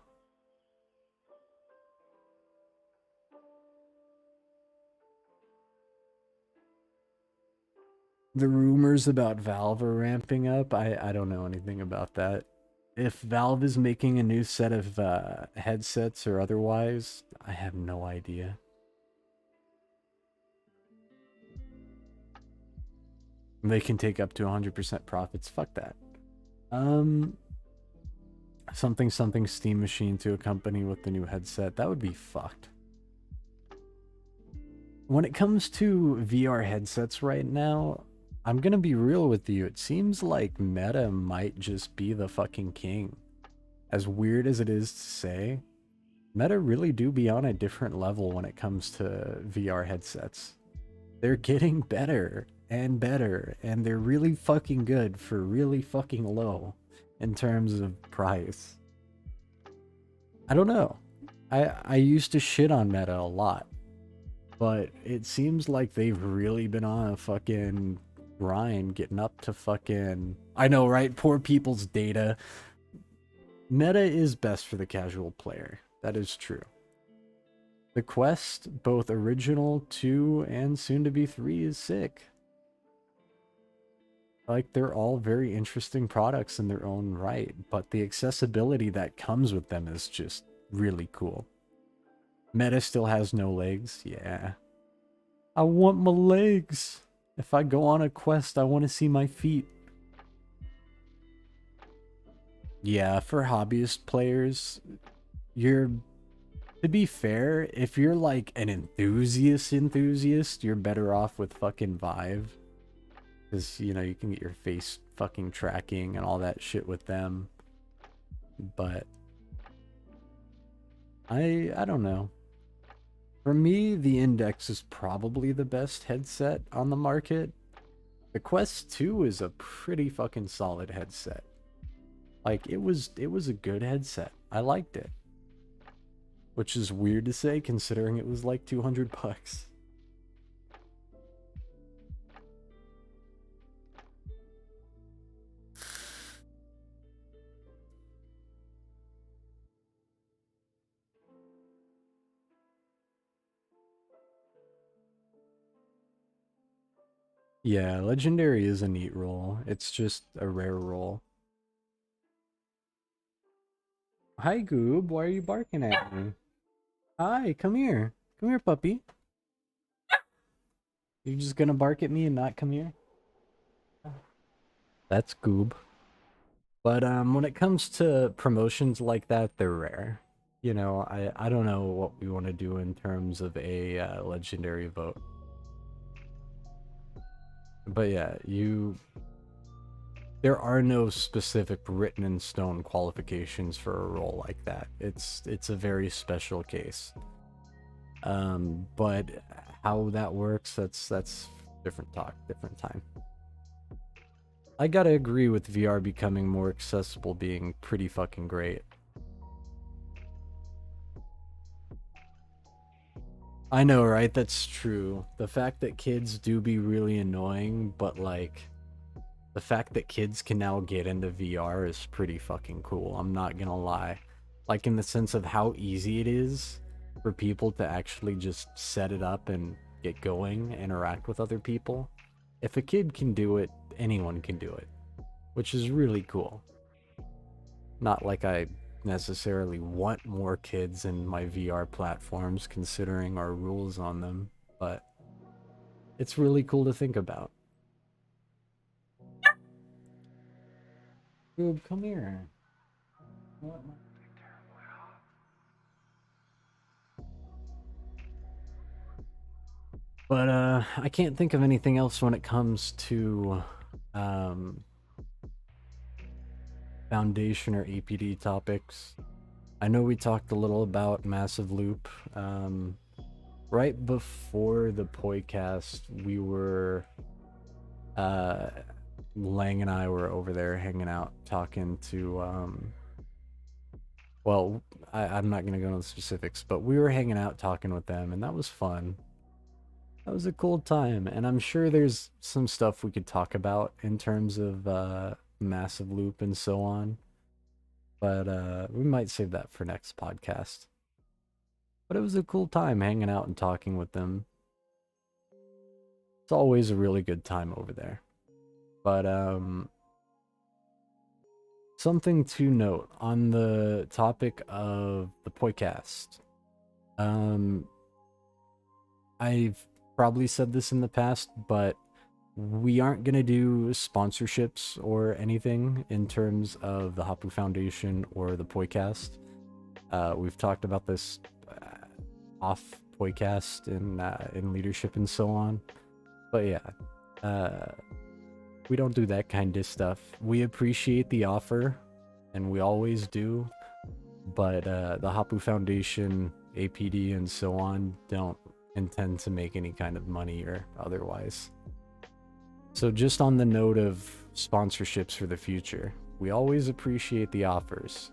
The rumors about Valve are ramping up. I don't know anything about that. If Valve is making a new set of headsets or otherwise, I have no idea. They can take up to 100% profits. Fuck that. Something Steam Machine to accompany with the new headset. That would be fucked. when it comes to VR headsets right now, I'm gonna be real with you. It seems like Meta might just be the fucking king. As weird as it is to say, Meta really do be on a different level when it comes to VR headsets. They're getting better and better, and they're really fucking good for really fucking low in terms of price. I don't know. I used to shit on Meta a lot, but it seems like they've really been on a fucking grind getting up to fucking, I know, right? Poor people's data. Meta is best for the casual player. That is true. The Quest, both original 2 and soon to be 3, is sick. Like, they're all very interesting products in their own right, but the accessibility that comes with them is just really cool. Meta still has no legs, yeah. I want my legs. If I go on a quest, I want to see my feet. Yeah, for hobbyist players, you're, to be fair, if you're like an enthusiast, you're better off with fucking Vive. Because, you know, you can get your face fucking tracking and all that shit with them. But I don't know. For me, the Index is probably the best headset on the market. The Quest 2 is a pretty fucking solid headset. Like, it was a good headset. I liked it. Which is weird to say considering it was like 200 bucks. Yeah, Legendary is a neat role. It's just a rare role. Hi, Goob. Why are you barking at me? Hi, come here. Come here, puppy. You just gonna bark at me and not come here? That's Goob. But when it comes to promotions like that, they're rare. You know, I don't know what we want to do in terms of a legendary vote. But yeah, there are no specific written in stone qualifications for a role like that. It's a very special case. But how that works, that's different talk, different time. I gotta agree with VR becoming more accessible being pretty fucking great. I know, right? That's true. The fact that kids do be really annoying, but like, the fact that kids can now get into VR is pretty fucking cool. I'm not gonna lie. Like, in the sense of how easy it is for people to actually just set it up and get going, interact with other people. If a kid can do it, anyone can do it, which is really cool. Not like I necessarily want more kids in my VR platforms considering our rules on them, but it's really cool to think about. Dude, come here. But I can't think of anything else when it comes to um, foundation or APD topics. I know we talked a little about Massive Loop. Right before the Poicast, we were Lang and I were over there hanging out, talking to well, I'm not gonna go into the specifics, but we were hanging out talking with them, and that was fun. That was a cool time, and I'm sure there's some stuff we could talk about in terms of Massive Loop and so on, but we might save that for next podcast. But it was a cool time hanging out and talking with them. It's always a really good time over there. But something to note on the topic of the podcast. I've probably said this in the past, but we aren't going to do sponsorships or anything in terms of the Hapu Foundation or the Poicast. We've talked about this off Poicast in leadership and so on. But yeah, we don't do that kind of stuff. We appreciate the offer, and we always do. But the Hapu Foundation, APD, and so on don't intend to make any kind of money or otherwise. So just on the note of sponsorships for the future, we always appreciate the offers.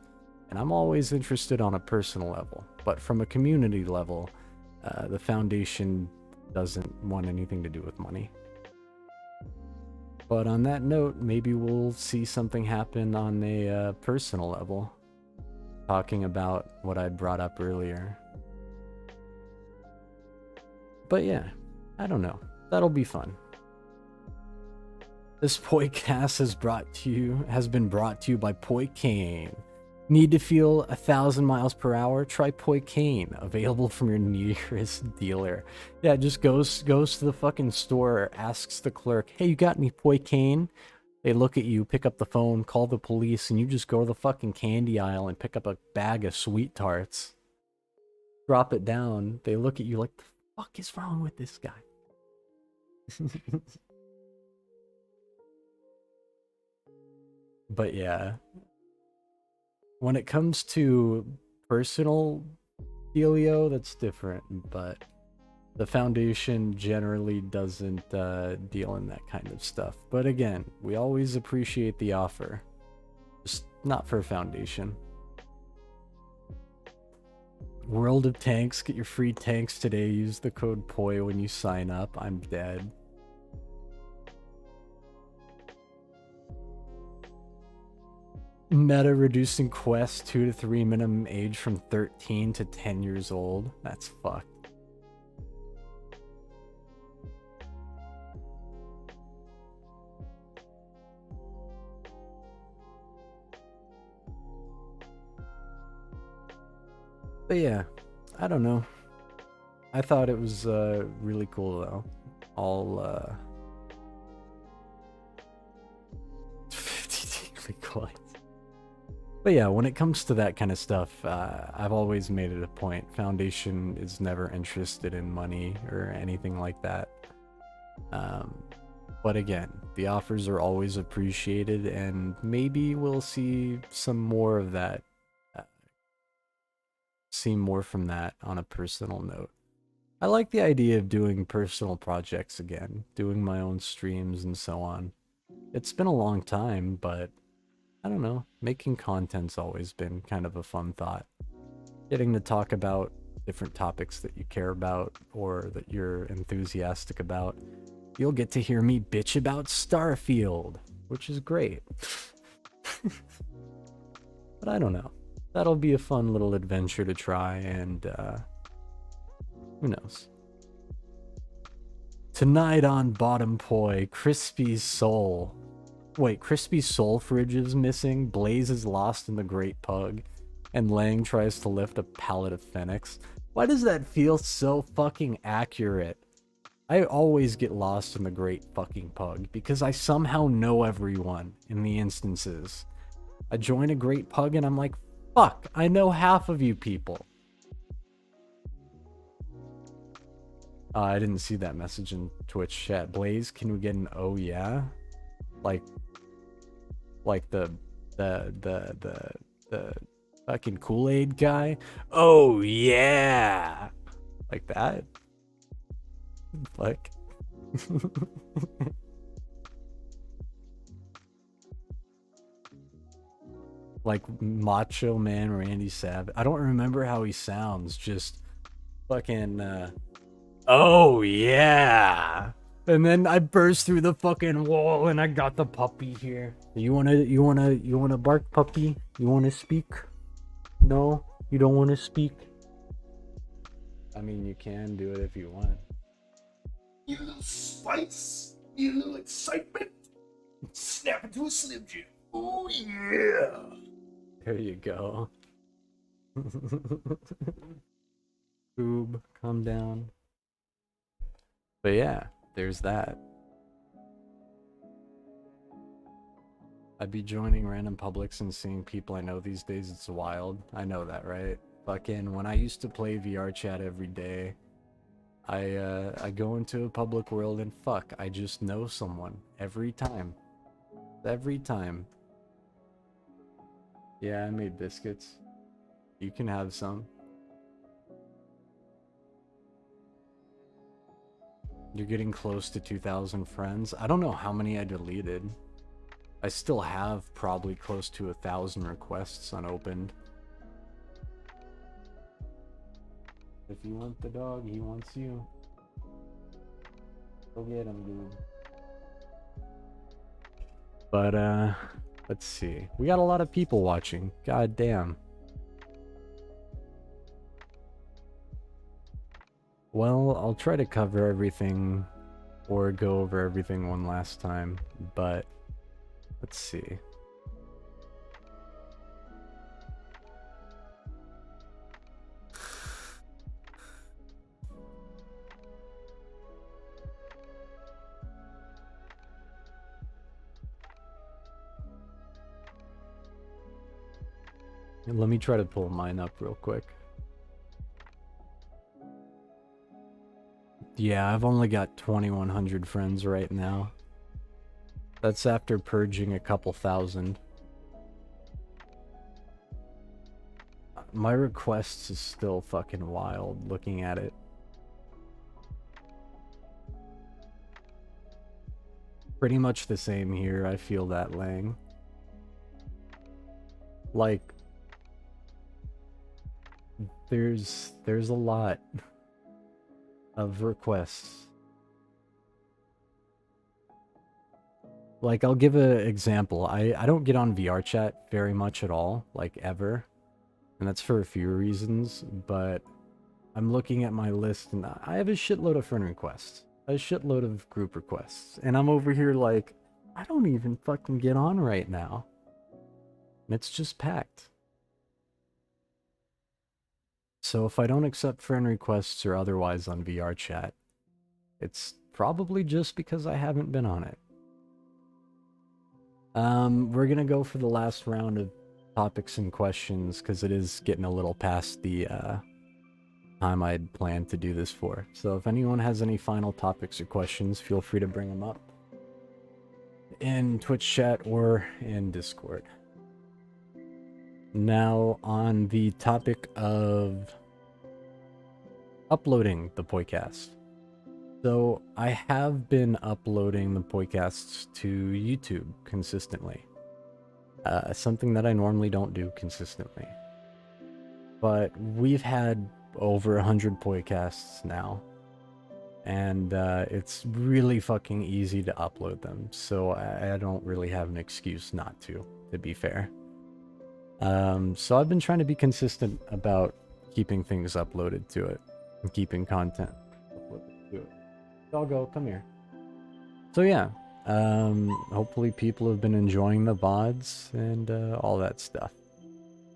And I'm always interested on a personal level. But from a community level, the foundation doesn't want anything to do with money. But on that note, maybe we'll see something happen on a personal level. Talking about what I brought up earlier. But yeah, I don't know. That'll be fun. This Poicast has been brought to you by Poicane. Need to feel 1,000 miles per hour? Try Poicane, available from your nearest dealer. Yeah, just goes to the fucking store, asks the clerk, "Hey, you got any Poicane?" They look at you, pick up the phone, call the police, and you just go to the fucking candy aisle and pick up a bag of sweet tarts. Drop it down. They look at you like, "The fuck is wrong with this guy?" But yeah, when it comes to personal dealio, that's different, but the foundation generally doesn't deal in that kind of stuff. But again, we always appreciate the offer, just not for foundation. World of Tanks, get your free tanks today. Use the code POI when you sign up. I'm dead. Meta reducing Quest 2 to 3 minimum age from 13 to 10 years old. That's fucked. But yeah, I don't know. I thought it was really cool though. All 50 daily coins. But yeah, when it comes to that kind of stuff, I've always made it a point. Foundation is never interested in money or anything like that. But again, the offers are always appreciated, and maybe we'll see some more of that. See more from that on a personal note. I like the idea of doing personal projects again, doing my own streams and so on. It's been a long time, but I don't know, making content's always been kind of a fun thought. Getting to talk about different topics that you care about or that you're enthusiastic about. You'll get to hear me bitch about Starfield, which is great. But I don't know. That'll be a fun little adventure to try, and who knows. Tonight on Bottom Poi, Crispy's Soul. Wait, Crispy's Soul fridge is missing, Blaze is lost in the Great Pug, and Lang tries to lift a pallet of Phoenix. Why does that feel so fucking accurate? I always get lost in the Great fucking Pug, because I somehow know everyone in the instances. I join a Great Pug and I'm like, fuck, I know half of you people. I didn't see that message in Twitch chat. Blaze, can we get an oh yeah? Like the fucking Kool-Aid guy? Oh yeah! Like that? Fuck. Like Macho Man Randy Savage. I don't remember how he sounds, just fucking oh yeah. And then I burst through the fucking wall and I got the puppy here. You wanna bark, puppy? You wanna speak? No? You don't wanna speak? I mean, you can do it if you want. You little spice, you little excitement. Snap into a Slim Jim. Oh yeah. There you go. Boob, calm down. But yeah, there's that. I'd be joining random publics and seeing people I know these days. It's wild. I know that, right? Fucking when I used to play VR chat every day, I go into a public world and fuck, I just know someone every time. Every time. Yeah, I made biscuits. You can have some. You're getting close to 2,000 friends. I don't know how many I deleted. I still have probably close to 1,000 requests unopened. If you want the dog, he wants you. Go get him, dude. But, let's see. We got a lot of people watching. God damn. Well, I'll try to cover everything or go over everything one last time, but let's see. Let me try to pull mine up real quick. Yeah, I've only got 2,100 friends right now. That's after purging a couple thousand. My requests is still fucking wild looking at it. Pretty much the same here, I feel that, Lang. Like, there's a lot of requests. Like, I'll give an example. I don't get on VR chat very much at all, like ever. And that's for a few reasons, but I'm looking at my list and I have a shitload of friend requests. A shitload of group requests. And I'm over here like, I don't even fucking get on right now. And it's just packed. So if I don't accept friend requests or otherwise on VR chat, it's probably just because I haven't been on it. We're gonna go for the last round of topics and questions because it is getting a little past the time I'd planned to do this for. So if anyone has any final topics or questions, feel free to bring them up in Twitch chat or in Discord. Now, on the topic of uploading the Poicast. So, I have been uploading the Poicasts to YouTube consistently. Something that I normally don't do consistently. But we've had over 100 Poicasts now. And it's really fucking easy to upload them. So, I don't really have an excuse not to be fair. So I've been trying to be consistent about keeping things uploaded to it and keeping content uploaded to it. Doggo, come here. So yeah, hopefully people have been enjoying the VODs and all that stuff.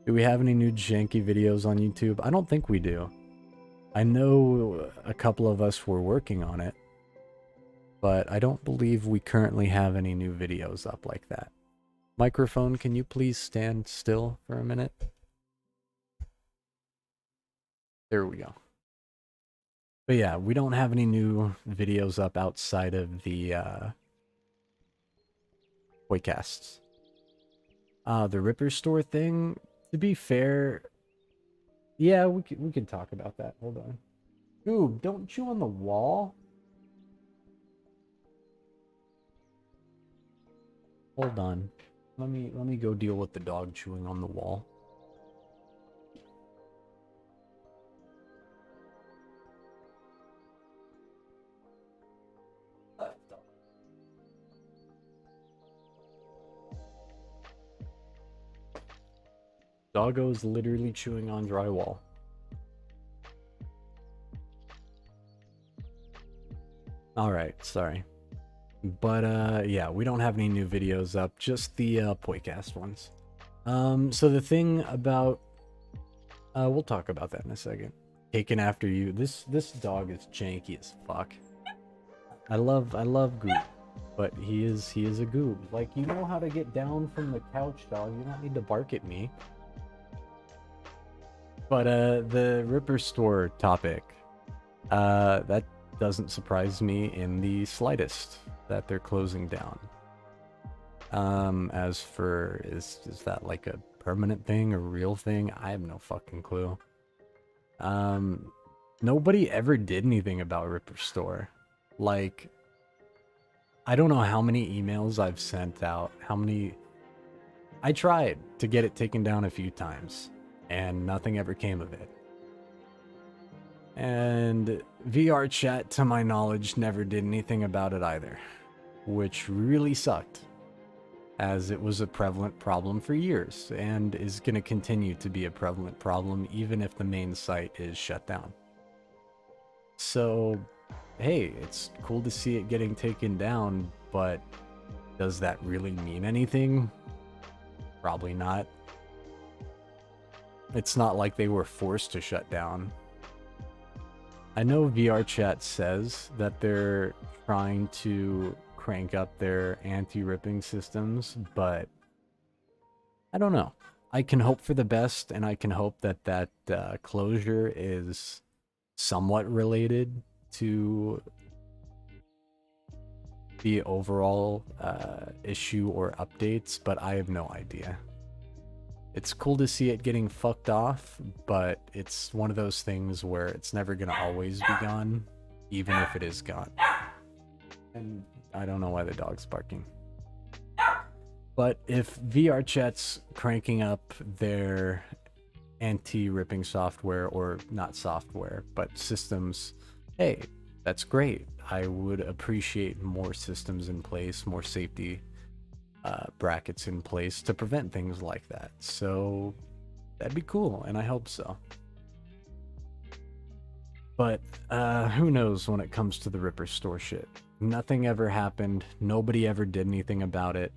Do we have any new janky videos on YouTube? I don't think we do. I know a couple of us were working on it, but I don't believe we currently have any new videos up like that. Microphone, can you please stand still for a minute? There we go. But yeah, we don't have any new videos up outside of the Poicasts. The Ripper Store thing, to be fair, yeah, we could talk about that. Hold on. Ooh, don't chew on the wall. Hold on. Let me go deal with the dog chewing on the wall. Doggo's literally chewing on drywall. Alright, sorry. But yeah, we don't have any new videos up, just the Poicast ones. So the thing about we'll talk about that in a second. Taken after you. This dog is janky as fuck. I love Goop, but he is a goob. Like, you know how to get down from the couch, dog. You don't need to bark at me. But the Ripper Store topic. That doesn't surprise me in the slightest that they're closing down. As for, is that like a permanent thing, a real thing? I have no fucking clue. Nobody ever did anything about Ripper Store. Like, I don't know how many emails I've sent out, I tried to get it taken down a few times, and nothing ever came of it. And VR chat, to my knowledge, never did anything about it either, which really sucked, as it was a prevalent problem for years, and is going to continue to be a prevalent problem even if the main site is shut down. So, hey, it's cool to see it getting taken down, but does that really mean anything? Probably not. It's not like they were forced to shut down. I know VR Chat says that they're trying to crank up their anti-ripping systems, but I don't know. I can hope for the best, and I can hope that that closure is somewhat related to the overall issue or updates, but I have no idea. It's cool to see it getting fucked off, but it's one of those things where it's never gonna always be gone, even if it is gone. And I don't know why the dog's barking. But if VR Chat's cranking up their anti-ripping software, or not software, but systems, hey, that's great. I would appreciate more systems in place, more safety brackets in place to prevent things like that. So that'd be cool, and I hope so. But who knows when it comes to the Ripper Store shit. Nothing ever happened. Nobody ever did anything about it.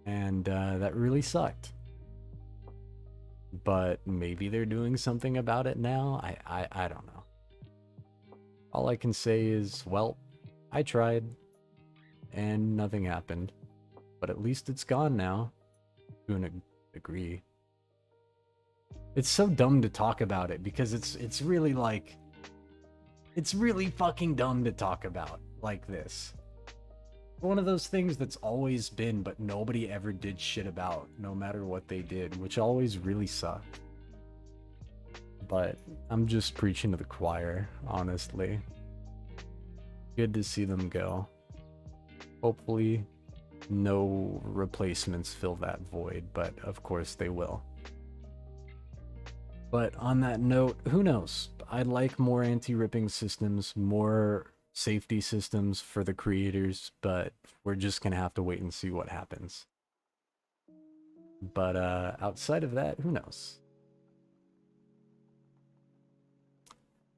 And that really sucked. But maybe they're doing something about it now. I don't know. All I can say is, well, I tried, and nothing happened. But at least it's gone now, to a degree. It's so dumb to talk about it, because it's really like, it's really fucking dumb to talk about like this. One of those things that's always been, but nobody ever did shit about, no matter what they did, which always really sucked. But I'm just preaching to the choir, honestly. Good to see them go. Hopefully no replacements fill that void, but of course they will. But on that note, who knows? I'd like more anti-ripping systems, more safety systems for the creators, but we're just gonna have to wait and see what happens. But outside of that, who knows?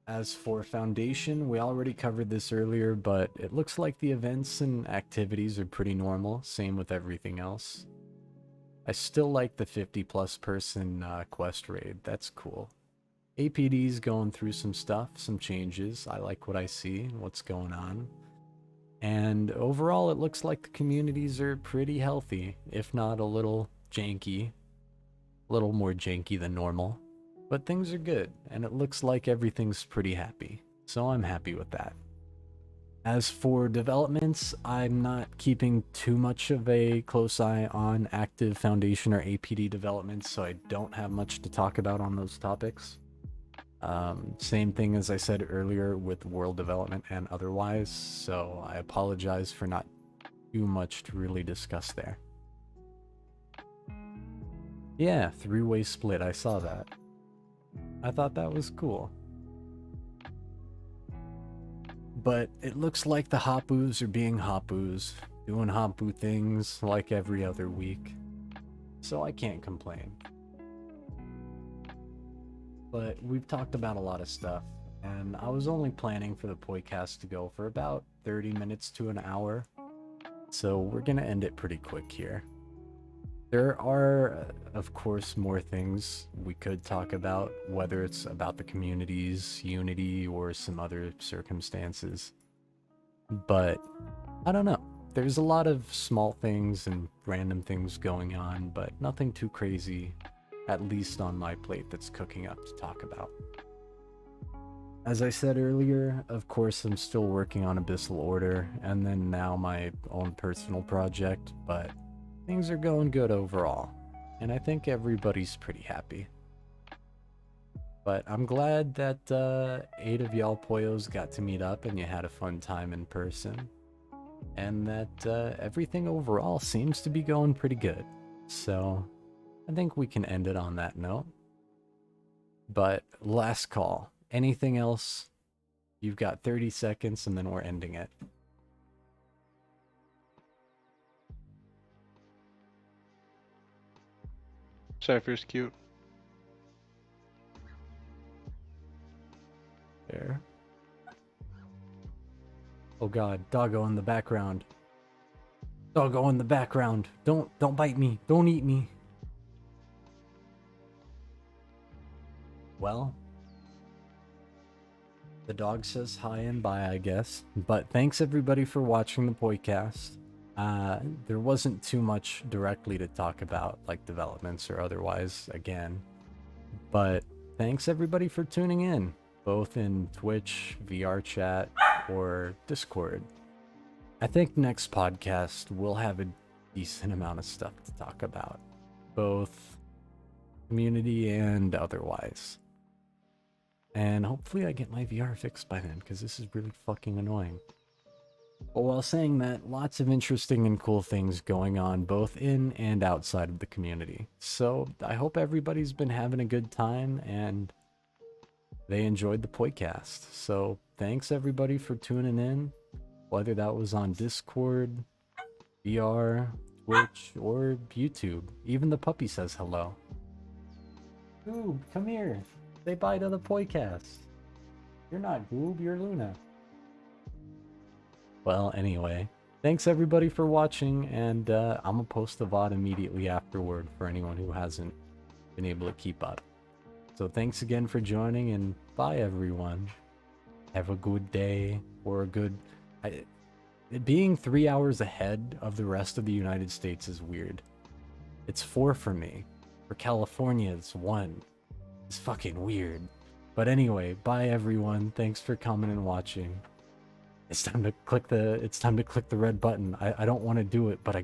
As for Foundation, we already covered this earlier, but it looks like the events and activities are pretty normal, same with everything else. I still like the 50+ person quest raid, that's cool. APD's going through some stuff, some changes. I like what I see and what's going on. And overall, it looks like the communities are pretty healthy, if not a little janky. A little more janky than normal. But things are good, and it looks like everything's pretty happy. So I'm happy with that. As for developments, I'm not keeping too much of a close eye on active Foundation or APD developments, so I don't have much to talk about on those topics. Same thing as I said earlier with world development and otherwise, so I apologize for not too much to really discuss there. Yeah, 3-way split, I saw that. I thought that was cool. But it looks like the Hapus are being Hapus, doing Hapu things like every other week. So I can't complain. But we've talked about a lot of stuff, and I was only planning for the Poicast to go for about 30 minutes to an hour. So we're gonna end it pretty quick here. There are, of course, more things we could talk about, whether it's about the community's unity or some other circumstances. But I don't know. There's a lot of small things and random things going on, but nothing too crazy, at least on my plate, that's cooking up to talk about. As I said earlier, of course, I'm still working on Abyssal Order, and then now my own personal project, but things are going good overall, and I think everybody's pretty happy. But I'm glad that 8 of y'all Poyos got to meet up and you had a fun time in person, and that everything overall seems to be going pretty good. So I think we can end it on that note. But last call. Anything else? You've got 30 seconds and then we're ending it. Cypher's cute. There. Oh god, doggo in the background. Doggo in the background. Don't bite me. Don't eat me. Well, the dog says hi and bye, I guess. But thanks everybody for watching the Poicast. There wasn't too much directly to talk about, like developments or otherwise, again. But thanks everybody for tuning in, both in Twitch, VR chat, or Discord. I think next podcast we'll have a decent amount of stuff to talk about, both community and otherwise. And hopefully I get my VR fixed by then, because this is really fucking annoying. But while saying that, lots of interesting and cool things going on both in and outside of the community. So I hope everybody's been having a good time and they enjoyed the Poicast. So thanks everybody for tuning in, whether that was on Discord, VR, Twitch, or YouTube. Even the puppy says hello. Goob, come here. Say bye to the Poicast. You're not Goob, you're Luna. Well, anyway, thanks everybody for watching, and I'm gonna post the VOD immediately afterward for anyone who hasn't been able to keep up. So thanks again for joining, and bye everyone. Have a good day, or a good... being 3 hours ahead of the rest of the United States is weird. It's 4 for me. For California, it's 1. It's fucking weird. But anyway, bye everyone. Thanks for coming and watching. It's time to click the red button. I don't want to do it, but I